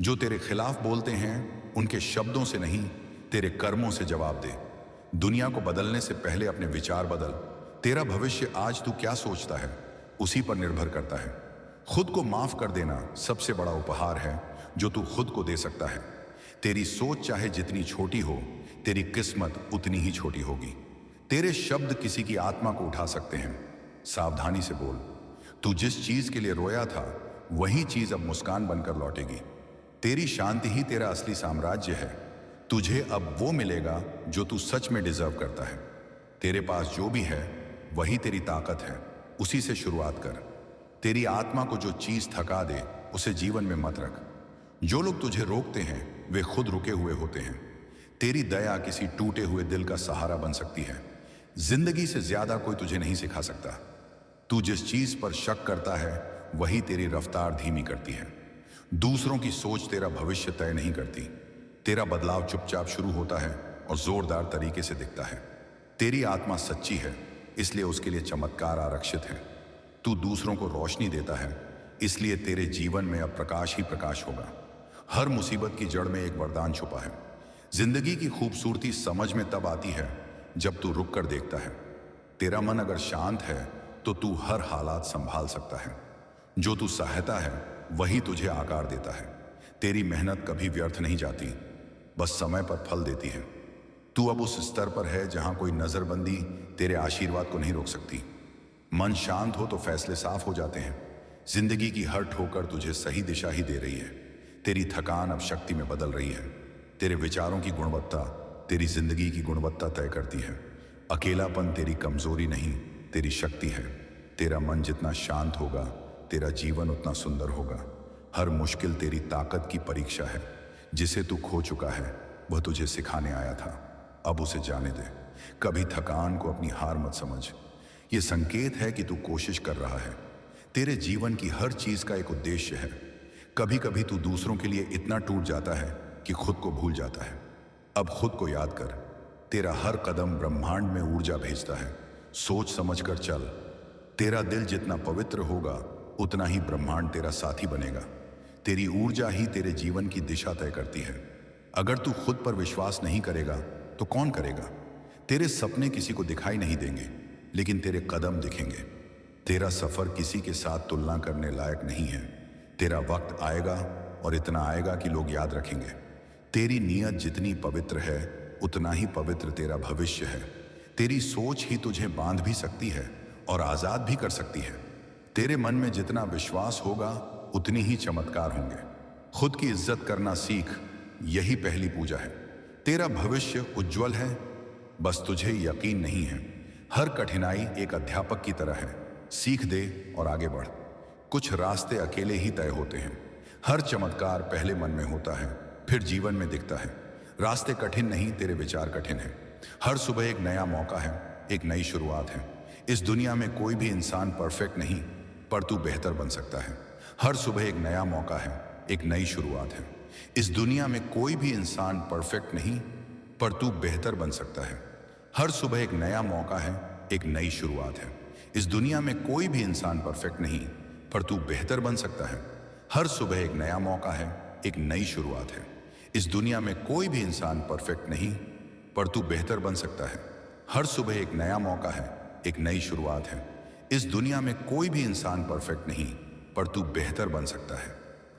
जो तेरे खिलाफ बोलते हैं उनके शब्दों से नहीं, तेरे कर्मों से जवाब दे। दुनिया को बदलने से पहले अपने विचार बदल। तेरा भविष्य आज तू क्या सोचता है उसी पर निर्भर करता है। खुद को माफ कर देना सबसे बड़ा उपहार है जो तू खुद को दे सकता है। तेरी सोच चाहे जितनी छोटी हो, तेरी किस्मत उतनी ही छोटी होगी। तेरे शब्द किसी की आत्मा को उठा सकते हैं। सावधानी से बोल। तू जिस चीज के लिए रोया था वही चीज अब मुस्कान बनकर लौटेगी। तेरी शांति ही तेरा असली साम्राज्य है। तुझे अब वो मिलेगा जो तू सच में डिजर्व करता है। तेरे पास जो भी है वही तेरी ताकत है, उसी से शुरुआत कर। तेरी आत्मा को जो चीज थका दे उसे जीवन में मत रख। जो लोग तुझे रोकते हैं वे खुद रुके हुए होते हैं। तेरी दया किसी टूटे हुए दिल का सहारा बन सकती है। जिंदगी से ज्यादा कोई तुझे नहीं सिखा सकता। तू जिस चीज पर शक करता है वही तेरी रफ्तार धीमी करती है। दूसरों की सोच तेरा भविष्य तय नहीं करती। तेरा बदलाव चुपचाप शुरू होता है और जोरदार तरीके से दिखता है। तेरी आत्मा सच्ची है इसलिए उसके लिए चमत्कार आरक्षित है। तू दूसरों को रोशनी देता है इसलिए तेरे जीवन में अब प्रकाश ही प्रकाश होगा। हर मुसीबत की जड़ में एक वरदान छुपा है। जिंदगी की खूबसूरती समझ में तब आती है जब तू रुक कर देखता है। तेरा मन अगर शांत है तो तू हर हालात संभाल सकता है। जो तू सहता है वही तुझे आकार देता है। तेरी मेहनत कभी व्यर्थ नहीं जाती, बस समय पर फल देती है। तू अब उस स्तर पर है जहां कोई नजरबंदी तेरे आशीर्वाद को नहीं रोक सकती। मन शांत हो तो फैसले साफ हो जाते हैं। जिंदगी की हर ठोकर तुझे सही दिशा ही दे रही है। तेरी थकान अब शक्ति में बदल रही है। तेरे विचारों की गुणवत्ता तेरी जिंदगी की गुणवत्ता तय करती है। अकेलापन तेरी कमजोरी नहीं, तेरी शक्ति है। तेरा मन जितना शांत होगा, तेरा जीवन उतना सुंदर होगा। हर मुश्किल तेरी ताकत की परीक्षा है। जिसे तू खो चुका है वह तुझे सिखाने आया था, अब उसे जाने दे। कभी थकान को अपनी हार मत समझ, ये संकेत है कि तू कोशिश कर रहा है। तेरे जीवन की हर चीज का एक उद्देश्य है। कभी कभी तू दूसरों के लिए इतना टूट जाता है कि खुद को भूल जाता है। अब खुद को याद कर, तेरा हर कदम ब्रह्मांड में ऊर्जा भेजता है। सोच समझ कर चल। तेरा दिल जितना पवित्र होगा उतना ही ब्रह्मांड तेरा साथी बनेगा। तेरी ऊर्जा ही तेरे जीवन की दिशा तय करती है। अगर तू खुद पर विश्वास नहीं करेगा तो कौन करेगा? तेरे सपने किसी को दिखाई नहीं देंगे, लेकिन तेरे कदम दिखेंगे। तेरा सफर किसी के साथ तुलना करने लायक नहीं है। तेरा वक्त आएगा और इतना आएगा कि लोग याद रखेंगे। तेरी नीयत जितनी पवित्र है उतना ही पवित्र तेरा भविष्य है। तेरी सोच ही तुझे बांध भी सकती है और आजाद भी कर सकती है। तेरे मन में जितना विश्वास होगा उतनी ही चमत्कार होंगे। खुद की इज्जत करना सीख, यही पहली पूजा है। तेरा भविष्य उज्जवल है, बस तुझे यकीन नहीं है। हर कठिनाई एक अध्यापक की तरह है, सीख दे और आगे बढ़। कुछ रास्ते अकेले ही तय होते हैं। हर चमत्कार पहले मन में होता है, फिर जीवन में दिखता है। रास्ते कठिन नहीं, तेरे विचार कठिन है। हर सुबह एक नया मौका है, एक नई शुरुआत है। इस दुनिया में कोई भी इंसान परफेक्ट नहीं, पर तू बेहतर बन सकता है। हर सुबह एक नया मौका है, एक नई शुरुआत है। इस दुनिया में कोई भी इंसान परफेक्ट नहीं, पर तू बेहतर बन सकता है। हर सुबह एक नया मौका है, एक नई शुरुआत है। इस दुनिया में कोई भी इंसान परफेक्ट नहीं, पर तू बेहतर बन सकता है। हर सुबह एक नया मौका है, एक नई शुरुआत है। इस दुनिया में कोई भी इंसान परफेक्ट नहीं, पर तू बेहतर बन सकता है। हर सुबह एक नया मौका है, एक नई शुरुआत है। इस दुनिया में कोई भी इंसान परफेक्ट नहीं, पर तू बेहतर बन सकता है।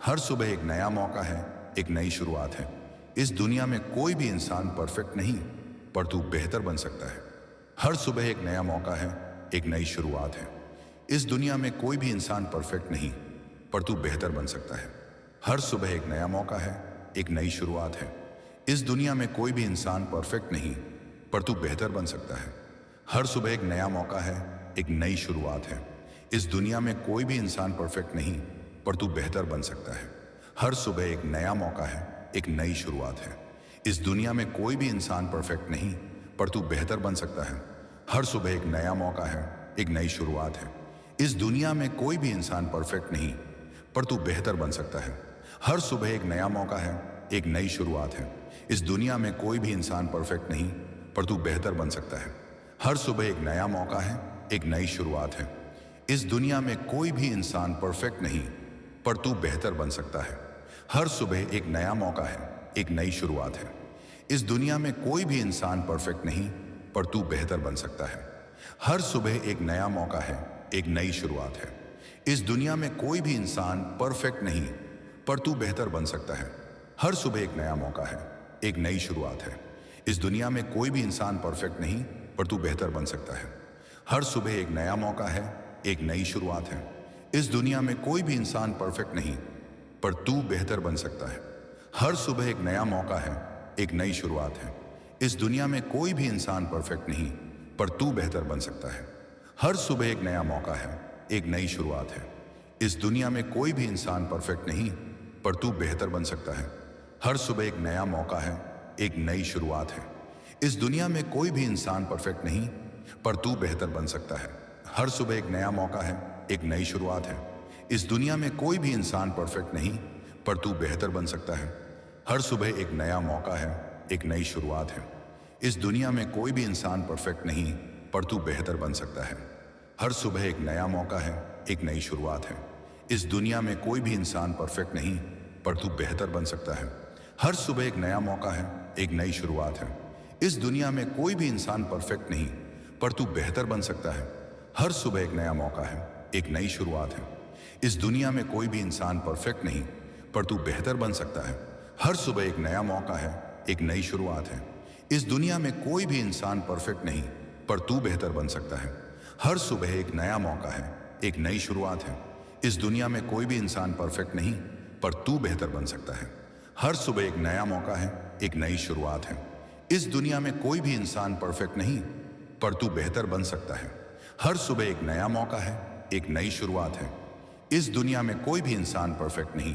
हर सुबह एक नया मौका है, एक नई शुरुआत है। इस दुनिया में कोई भी इंसान परफेक्ट नहीं, पर तू बेहतर बन सकता है। हर सुबह एक नया मौका है, एक नई शुरुआत है। इस दुनिया में कोई भी इंसान परफेक्ट नहीं, पर तू बेहतर बन सकता है। हर सुबह एक नया मौका है, एक नई शुरुआत है। इस दुनिया में कोई भी इंसान परफेक्ट नहीं, पर तू बेहतर बन सकता है। हर सुबह एक नया मौका है, एक नई शुरुआत है। इस दुनिया में कोई भी इंसान परफेक्ट नहीं, पर तू बेहतर बन सकता है। हर सुबह एक नया मौका है, एक नई शुरुआत है। इस दुनिया में कोई भी इंसान परफेक्ट नहीं, पर तू बेहतर बन सकता है। हर सुबह एक नया मौका है, एक नई शुरुआत है। इस दुनिया में कोई भी इंसान परफेक्ट नहीं, पर तू बेहतर बन सकता है। हर सुबह एक नया मौका है, एक नई शुरुआत है। इस दुनिया में कोई भी इंसान परफेक्ट नहीं, पर तू बेहतर बन सकता है। हर सुबह एक नया मौका है, एक नई शुरुआत है। इस दुनिया में कोई भी इंसान परफेक्ट नहीं, पर तू बेहतर बन सकता है। हर सुबह एक नया मौका है, एक नई शुरुआत है। इस दुनिया में कोई भी इंसान परफेक्ट नहीं, पर तू बेहतर बन सकता है। हर सुबह एक नया मौका है, एक नई शुरुआत है। इस दुनिया में कोई भी इंसान परफेक्ट नहीं, पर तू बेहतर बन सकता है। हर सुबह एक नया मौका है, एक नई शुरुआत है। इस दुनिया में कोई भी इंसान परफेक्ट नहीं, पर तू बेहतर बन सकता है। हर सुबह एक नया मौका है, एक नई शुरुआत है। इस दुनिया में कोई भी इंसान परफेक्ट नहीं, पर तू बेहतर बन सकता है। हर सुबह एक नया मौका है, एक नई शुरुआत है। इस दुनिया में कोई भी इंसान परफेक्ट नहीं, पर तू बेहतर बन सकता है। हर सुबह एक नया मौका है, एक नई शुरुआत है। इस दुनिया में कोई भी इंसान परफेक्ट नहीं, पर तू बेहतर बन सकता है। हर सुबह एक नया मौका है, एक नई शुरुआत है। इस दुनिया में कोई भी इंसान परफेक्ट नहीं, पर तू बेहतर बन सकता है। हर सुबह एक नया मौका है, एक नई शुरुआत है। इस दुनिया में कोई भी इंसान परफेक्ट नहीं, पर तू बेहतर बन सकता है। हर सुबह एक नया मौका है, एक नई शुरुआत है। इस दुनिया में कोई भी इंसान परफेक्ट नहीं, पर तू बेहतर बन सकता है। हर सुबह एक नया मौका है, एक नई शुरुआत है। इस दुनिया में कोई भी इंसान परफेक्ट नहीं, पर तू बेहतर बन सकता है। हर सुबह एक नया मौका है, एक नई शुरुआत है। इस दुनिया में कोई भी इंसान परफेक्ट नहीं, पर तू बेहतर बन सकता है। हर सुबह एक नया मौका है, एक नई शुरुआत है। इस दुनिया में कोई भी इंसान परफेक्ट नहीं, पर तू बेहतर बन सकता है। हर सुबह एक नया मौका है, एक नई शुरुआत है। इस दुनिया में कोई भी इंसान परफेक्ट नहीं, पर तू बेहतर बन सकता है। हर सुबह एक नया मौका है, एक नई शुरुआत है। इस दुनिया में कोई भी इंसान परफेक्ट नहीं, पर तू बेहतर बन सकता है। हर सुबह एक नया मौका है, एक नई शुरुआत है। इस दुनिया में कोई भी इंसान परफेक्ट नहीं, पर तू बेहतर बन सकता है। हर सुबह एक नया मौका है, एक नई शुरुआत है। इस दुनिया में कोई भी इंसान परफेक्ट नहीं,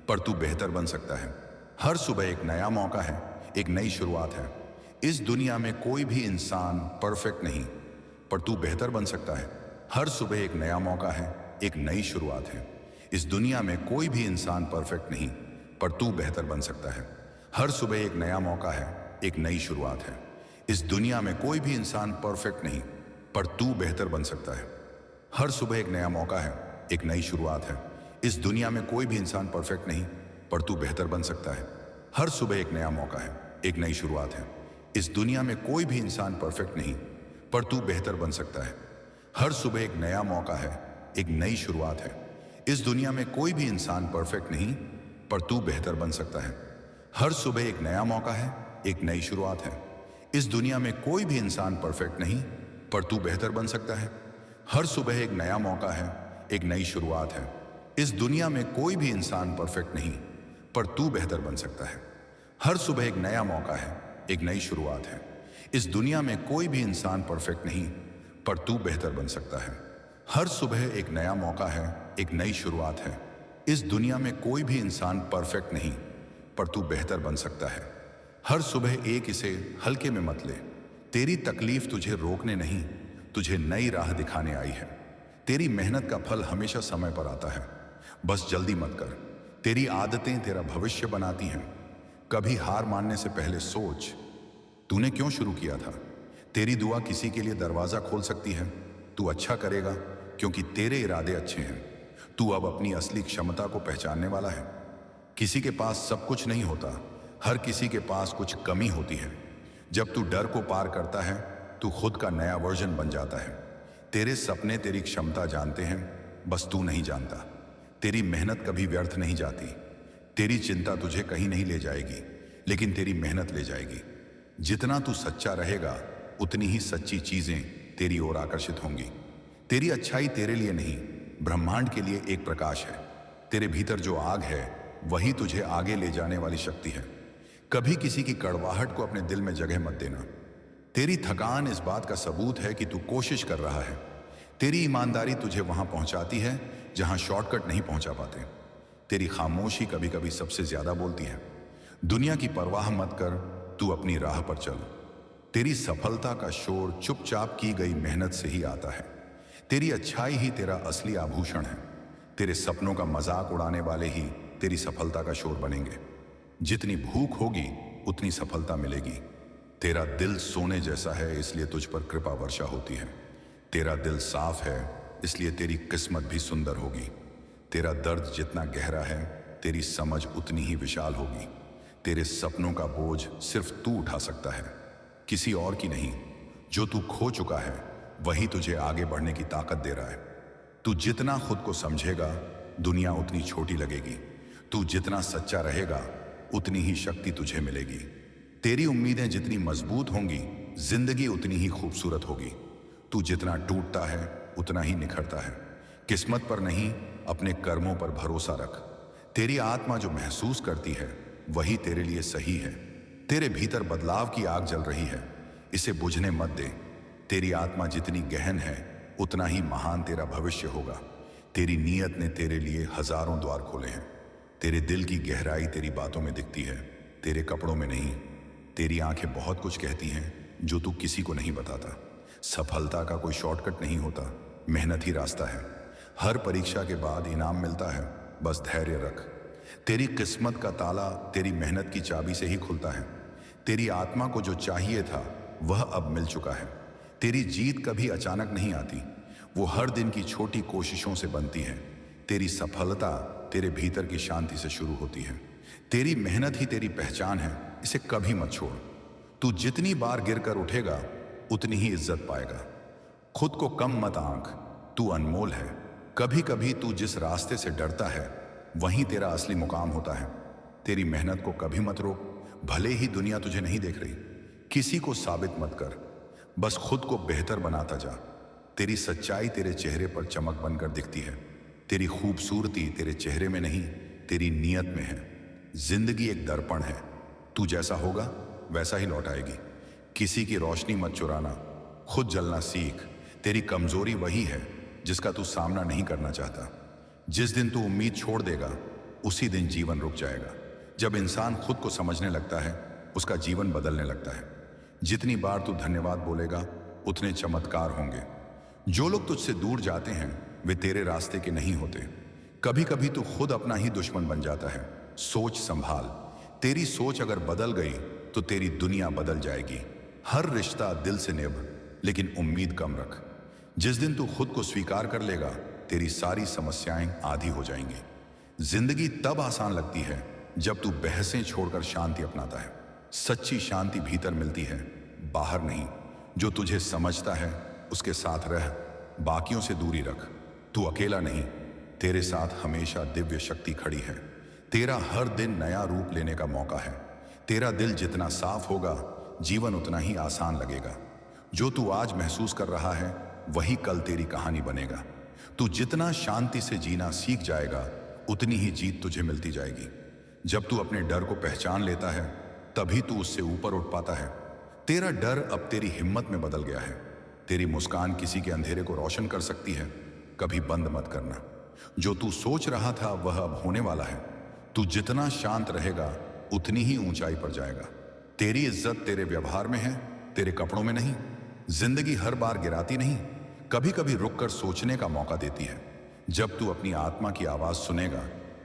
पर तू बेहतर बन सकता है। हर सुबह एक नया मौका है, एक नई शुरुआत है। इस दुनिया में कोई भी इंसान परफेक्ट नहीं, पर तू बेहतर बन सकता है। हर सुबह एक नया मौका है, एक नई शुरुआत है। इस दुनिया में कोई भी इंसान परफेक्ट नहीं, पर तू बेहतर बन सकता है। हर सुबह एक नया मौका है, एक नई शुरुआत है। इस दुनिया में कोई भी इंसान परफेक्ट नहीं, पर तू बेहतर बन सकता है। हर सुबह एक नया मौका है, एक नई शुरुआत है। इस दुनिया में कोई भी इंसान परफेक्ट नहीं, पर तू बेहतर बन सकता है। हर सुबह एक नया मौका है, एक नई शुरुआत है। इस दुनिया में कोई भी इंसान परफेक्ट नहीं, पर तू बेहतर बन सकता है। हर सुबह एक नया मौका है, एक नई शुरुआत है। इस दुनिया में कोई भी इंसान परफेक्ट नहीं, पर तू बेहतर बन सकता है। हर सुबह एक नया मौका है, एक नई शुरुआत है। इस दुनिया में कोई भी इंसान परफेक्ट नहीं, पर तू बेहतर बन सकता है। हर सुबह एक नया मौका है, एक नई शुरुआत है। इस दुनिया में कोई भी इंसान परफेक्ट नहीं, पर तू बेहतर बन सकता है। हर सुबह एक नया मौका है, एक नई शुरुआत है। इस दुनिया में कोई भी इंसान परफेक्ट नहीं, पर तू बेहतर बन सकता है। हर सुबह एक नया मौका है, एक नई शुरुआत है। इस दुनिया में कोई भी इंसान परफेक्ट नहीं, पर तू बेहतर बन सकता है। हर सुबह एक इसे हल्के में मत ले। तेरी तकलीफ तुझे रोकने नहीं, तुझे नई राह दिखाने आई है। तेरी मेहनत का फल हमेशा समय पर आता है, बस जल्दी मत कर। तेरी आदतें तेरा भविष्य बनाती हैं। कभी हार मानने से पहले सोच, तूने क्यों शुरू किया था। तेरी दुआ किसी के लिए दरवाजा खोल सकती है। तू अच्छा करेगा क्योंकि तेरे इरादे अच्छे हैं। तू अब अपनी असली क्षमता को पहचानने वाला है। किसी के पास सब कुछ नहीं होता, हर किसी के पास कुछ कमी होती है। जब तू डर को पार करता है, तू खुद का नया वर्जन बन जाता है। तेरे सपने तेरी क्षमता जानते हैं, बस तू नहीं जानता। तेरी मेहनत कभी व्यर्थ नहीं जाती। तेरी चिंता तुझे कहीं नहीं ले जाएगी, लेकिन तेरी मेहनत ले जाएगी। जितना तू सच्चा रहेगा, उतनी ही सच्ची चीजें तेरी ओर आकर्षित होंगी। तेरी अच्छाई तेरे लिए नहीं, ब्रह्मांड के लिए एक प्रकाश है। तेरे भीतर जो आग है, वही तुझे आगे ले जाने वाली शक्ति है। कभी किसी की कड़वाहट को अपने दिल में जगह मत देना। तेरी थकान इस बात का सबूत है कि तू कोशिश कर रहा है। तेरी ईमानदारी तुझे वहां पहुंचाती है जहां शॉर्टकट नहीं पहुंचा पाते। तेरी खामोशी कभी कभी सबसे ज्यादा बोलती है। दुनिया की परवाह मत कर, तू अपनी राह पर चल। तेरी सफलता का शोर चुपचाप की गई मेहनत से ही आता है। तेरी अच्छाई ही तेरा असली आभूषण है। तेरे सपनों का मजाक उड़ाने वाले ही तेरी सफलता का शोर बनेंगे। जितनी भूख होगी, उतनी सफलता मिलेगी। तेरा दिल सोने जैसा है, इसलिए तुझ पर कृपा वर्षा होती है। तेरा दिल साफ है, इसलिए तेरी किस्मत भी सुंदर होगी। तेरा दर्द जितना गहरा है, तेरी समझ उतनी ही विशाल होगी। तेरे सपनों का बोझ सिर्फ तू उठा सकता है, किसी और की नहीं। जो तू खो चुका है, वही तुझे आगे बढ़ने की ताकत दे रहा है। तू जितना खुद को समझेगा, दुनिया उतनी छोटी लगेगी। तू जितना सच्चा रहेगा, उतनी ही शक्ति तुझे मिलेगी। तेरी उम्मीदें जितनी मजबूत होंगी, जिंदगी उतनी ही खूबसूरत होगी। तू जितना टूटता है, उतना ही निखरता है। किस्मत पर नहीं, अपने कर्मों पर भरोसा रख। तेरी आत्मा जो महसूस करती है, वही तेरे लिए सही है। तेरे भीतर बदलाव की आग जल रही है, इसे बुझने मत दे। तेरी आत्मा जितनी गहन है, उतना ही महान तेरा भविष्य होगा। तेरी नीयत ने तेरे लिए हजारों द्वार खोले हैं। तेरे दिल की गहराई तेरी बातों में दिखती है, तेरे कपड़ों में नहीं। तेरी आंखें बहुत कुछ कहती हैं जो तू किसी को नहीं बताता। सफलता का कोई शॉर्टकट नहीं होता, मेहनत ही रास्ता है। हर परीक्षा के बाद इनाम मिलता है, बस धैर्य रख। तेरी किस्मत का ताला तेरी मेहनत की चाबी से ही खुलता है। तेरी आत्मा को जो चाहिए था, वह अब मिल चुका है। तेरी जीत कभी अचानक नहीं आती, वो हर दिन की छोटी कोशिशों से बनती है। तेरी सफलता तेरे भीतर की शांति से शुरू होती है। तेरी मेहनत ही तेरी पहचान है, इसे कभी मत छोड़। तू जितनी बार गिरकर उठेगा, उतनी ही इज्जत पाएगा। खुद को कम मत आंक, तू अनमोल है। कभी कभी तू जिस रास्ते से डरता है, वहीं तेरा असली मुकाम होता है। तेरी मेहनत को कभी मत रोक, भले ही दुनिया तुझे नहीं देख रही। किसी को साबित मत कर, बस खुद को बेहतर बनाता जा। तेरी सच्चाई तेरे चेहरे पर चमक बनकर दिखती है। तेरी खूबसूरती तेरे चेहरे में नहीं, तेरी नीयत में है। जिंदगी एक दर्पण है, तू जैसा होगा वैसा ही लौट आएगी। किसी की रोशनी मत चुराना, खुद जलना सीख। तेरी कमजोरी वही है जिसका तू सामना नहीं करना चाहता। जिस दिन तू उम्मीद छोड़ देगा उसी दिन जीवन रुक जाएगा। जब इंसान खुद को समझने लगता है उसका जीवन बदलने लगता है। जितनी बार तू धन्यवाद बोलेगा उतने चमत्कार होंगे। जो लोग तुझसे दूर जाते हैं वे तेरे रास्ते के नहीं होते। कभी कभी तू खुद अपना ही दुश्मन बन जाता है। सोच संभाल, तेरी सोच अगर बदल गई तो तेरी दुनिया बदल जाएगी। हर रिश्ता दिल से निभ, लेकिन उम्मीद कम रख। जिस दिन तू खुद को स्वीकार कर लेगा तेरी सारी समस्याएं आधी हो जाएंगी। जिंदगी तब आसान लगती है जब तू बहसें छोड़कर शांति अपनाता है। सच्ची शांति भीतर मिलती है, बाहर नहीं। जो तुझे समझता है उसके साथ रह, बाकियों से दूरी रख। तू अकेला नहीं, तेरे साथ हमेशा दिव्य शक्ति खड़ी है। तेरा हर दिन नया रूप लेने का मौका है। तेरा दिल जितना साफ होगा जीवन उतना ही आसान लगेगा। जो तू आज महसूस कर रहा है वही कल तेरी कहानी बनेगा। तू जितना शांति से जीना सीख जाएगा उतनी ही जीत तुझे मिलती जाएगी। जब तू अपने डर को पहचान लेता है तभी तू उससे ऊपर उठ पाता है। तेरा डर अब तेरी हिम्मत में बदल गया है। तेरी मुस्कान किसी के अंधेरे को रोशन कर सकती है। कभी बंद मत करना। जो तू सोच रहा था वह अब होने वाला है। तू जितना शांत रहेगा उतनी ही ऊंचाई पर जाएगा। तेरी इज्जत तेरे व्यवहार में है, तेरे कपड़ों में नहीं। जिंदगी हर बार गिराती नहीं, कभी कभी रुककर सोचने का मौका देती है। जब तू अपनी आत्मा की आवाज सुनेगा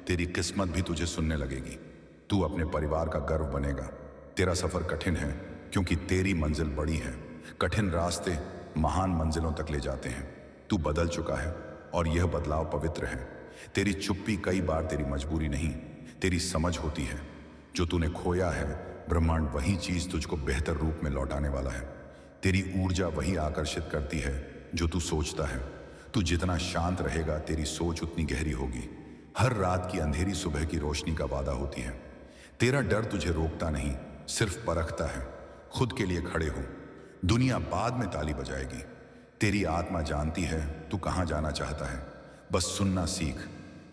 तेरी किस्मत भी तुझे सुनने लगेगी। तू अपने परिवार का गर्व बनेगा। तेरा सफर कठिन है क्योंकि तेरी मंजिल बड़ी है। कठिन रास्ते महान मंजिलों तक ले जाते हैं। तू बदल चुका है और यह बदलाव पवित्र है। तेरी चुप्पी कई बार तेरी मजबूरी नहीं, तेरी समझ होती है। जो तूने खोया है ब्रह्मांड वही चीज तुझको बेहतर रूप में लौटाने वाला है। तेरी ऊर्जा वही आकर्षित करती है जो तू सोचता है। तू जितना शांत रहेगा तेरी सोच उतनी गहरी होगी। हर रात की अंधेरी सुबह की रोशनी का वादा होती है। तेरा डर तुझे रोकता नहीं, सिर्फ परखता है। खुद के लिए खड़े हो, दुनिया बाद में ताली बजाएगी। तेरी आत्मा जानती है तू कहां जाना चाहता है, बस सुनना सीख।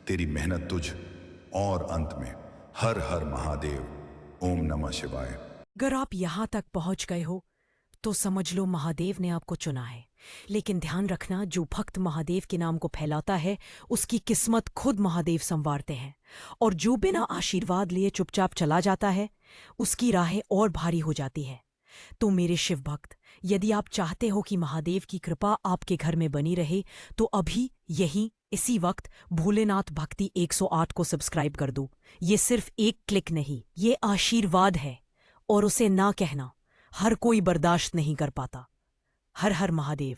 तेरी मेहनत तुझ और अंत में हर हर महादेव, ओम नमः शिवाय। अगर आप यहाँ तक पहुँच गए हो तो समझ लो महादेव ने आपको चुना है। लेकिन ध्यान रखना, जो भक्त महादेव के नाम को फैलाता है उसकी किस्मत खुद महादेव संवारते हैं, और जो बिना आशीर्वाद लिए चुपचाप चला जाता है उसकी राहें और भारी हो जाती है। तो मेरे शिव भक्त, यदि आप चाहते हो कि महादेव की कृपा आपके घर में बनी रहे तो अभी यहीं इसी वक्त भोलेनाथ भक्ति 108 को सब्सक्राइब कर दो। ये सिर्फ एक क्लिक नहीं, ये आशीर्वाद है, और उसे ना कहना हर कोई बर्दाश्त नहीं कर पाता। हर हर महादेव।